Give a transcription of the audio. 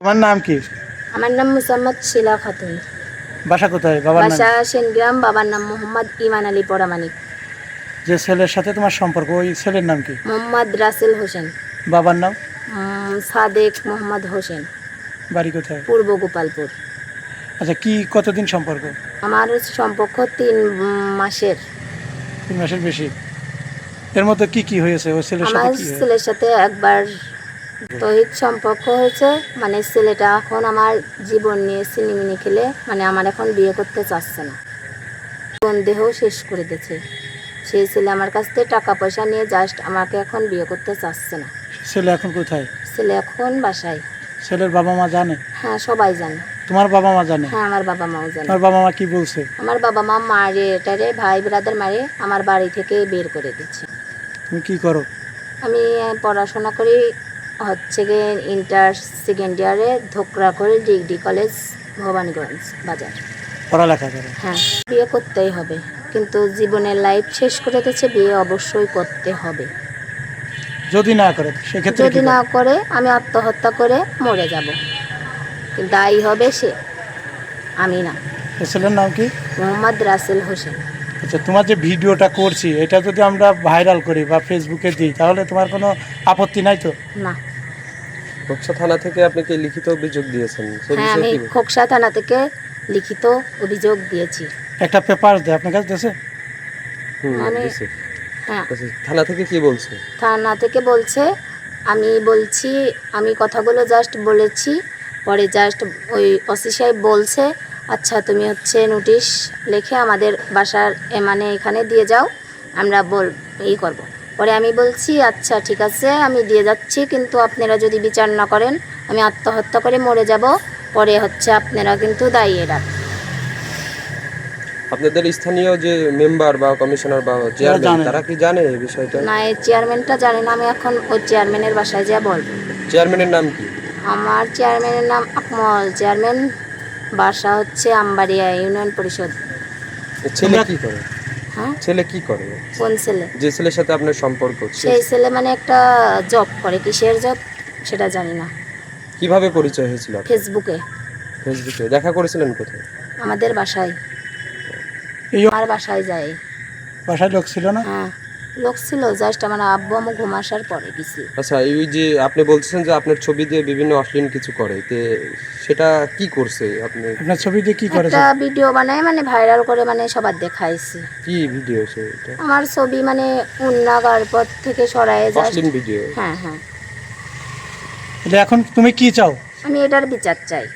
তোমার নাম কি? আমার নাম মুসাম্মদ শিলা খাতুন। বাসা কোথায়? বাবার নাম? বাসা সেনগ্রাম। বাবার নাম মোহাম্মদ ইমান আলী পরামানিক। যে ছেলের সাথে তোমার সম্পর্ক, ওই ছেলের নাম কি? মোহাম্মদ রাসেল হোসেন। বাবার নাম? সাদেক মোহাম্মদ হোসেন। বাড়ি কোথায়? পূর্ব গোপালপুর। আচ্ছা, কি কতদিন সম্পর্ক? আমার সম্পর্ক 3 মাসের। 3 মাসের বেশি। এর মধ্যে কি কি হয়েছে ওই ছেলের সাথে? আমার কি হয়েছে? ছেলের সাথে একবার দৈহিক সম্পর্ক হয়েছে। মানে ছেলেটা এখন আমার জীবন নিয়ে সিনেমিনি খেলে, মানে আমার এখন বিয়ে করতে চাচ্ছে না। সন্দেহ শেষ করে দিয়েছে। সেই ছেলে আমার কাছ থেকে টাকা পয়সা নিয়ে জাস্ট আমাকে এখন বিয়ে করতে চাচ্ছে না। ছেলে এখন কোথায়? ছেলে এখন বাসায়। ছেলের বাবা মা জানে? হ্যাঁ, সবাই জানে। তোমার বাবা মা জানে? হ্যাঁ, আমার বাবা মাও জানে। তোমার বাবা মা কি বলছে? আমার বাবা মা মারে এটারে ভাই ব্রাদার মারে আমার বাড়ি থেকে বের করে দিচ্ছে। তুমি কি করো? আমি পড়াশোনা করি, হচ্ছে গিয়ে ইন্টার সেকেন্ড ইয়ারে ধোকরা করে ডিগ্রি কলেজ ভবানীগঞ্জ বাজার। পড়ালেখা করো? হ্যাঁ, বিয়ে করতেই হবে, কিন্তু জীবনের লাইফ শেষ করে দিচ্ছে, বিয়ে অবশ্যই করতে হবে। যদি না করে সেক্ষেত্রে যদি না করে আমি আত্মহত্যা করে মরে যাব, দায়ী হবে সে, আমি না। ছেলের নাম কি? মোহাম্মদ রাসেল হোসেন। আচ্ছা, তোমার যে ভিডিওটা করছি এটা যদি আমরা ভাইরাল করি বা ফেসবুকে দিই তাহলে তোমার কোনো আপত্তি নাই তো? না। খোকসা থানা থেকে আপনি কি লিখিত অভিযোগ দিয়েছেন? হ্যাঁ, আমি খোকসা থানা থেকে লিখিত অভিযোগ দিয়েছি। একটা পেপার দেয় আপনার কাছে দেশে? মানে হ্যাঁ, থানা থেকে কি বলছে? থানা থেকে বলছে, আমি বলছি, আমি কথাগুলো জাস্ট বলেছি, পরে জাস্ট ওই ওসি সাহেব বলছে আচ্ছা তুমি হচ্ছে নোটিশ লিখে আমাদের বাসার মানে এখানে দিয়ে যাও, আমরা করব। পরে আমি বলছি আচ্ছা ঠিক আছে আমি দিয়ে যাচ্ছি, কিন্তু আপনারা যদি বিচার না করেন আমি আত্মহত্যা করে মরে যাব, পরে হচ্ছে আপনারা কিন্তু দায়ী এরা। আপনাদের স্থানীয় যে মেম্বার বা কমিশনার বা চেয়ারম্যান তারা কি জানে এই বিষয়টা? না, এই চেয়ারম্যানটা জানে না। আমি এখন ওই চেয়ারম্যানের বাসায় যা বলবো। চেয়ারম্যানের নাম কি? আমার চেয়ারম্যানের নাম আকমল। চেয়ারম্যান বাসা হচ্ছে আমবাড়িয়া ইউনিয়ন পরিষদ। ছেলে কি করে? হ্যাঁ, ছেলে কি করে? কোন ছেলে? যে ছেলের সাথে আপনার সম্পর্ক? সেই ছেলে মানে একটা জব করে, কিসের জব সেটা জানি না। কিভাবে পরিচয় হয়েছিল? ফেসবুকে। ফেসবুকে দেখা করেছিলেন কোথায়? আমাদের বাসায়। আমার বাসায় যায়। বাসায় লোক ছিল না? হ্যাঁ, লোক ছিল, জাস্ট আমার আব্বু আম্মু ঘুম আসার পরে গেছি। আচ্ছা, এই যে আপনি বলছেন যে আপনার ছবি দিয়ে বিভিন্ন অশ্লীল কিছু করে, তে সেটা কি করছে? আপনার ছবি দিয়ে কি করেছে? একটা ভিডিও বানায়, মানে ভাইরাল করে, মানে সবার দেখাইছি। কি ভিডিও সেটা? আমার ছবি মানে উন্নাগার পর থেকে সরায় যায়। অশ্লীল ভিডিও? হ্যাঁ হ্যাঁ। এখন তুমি কি চাও? আমি এটার বিচার চাই।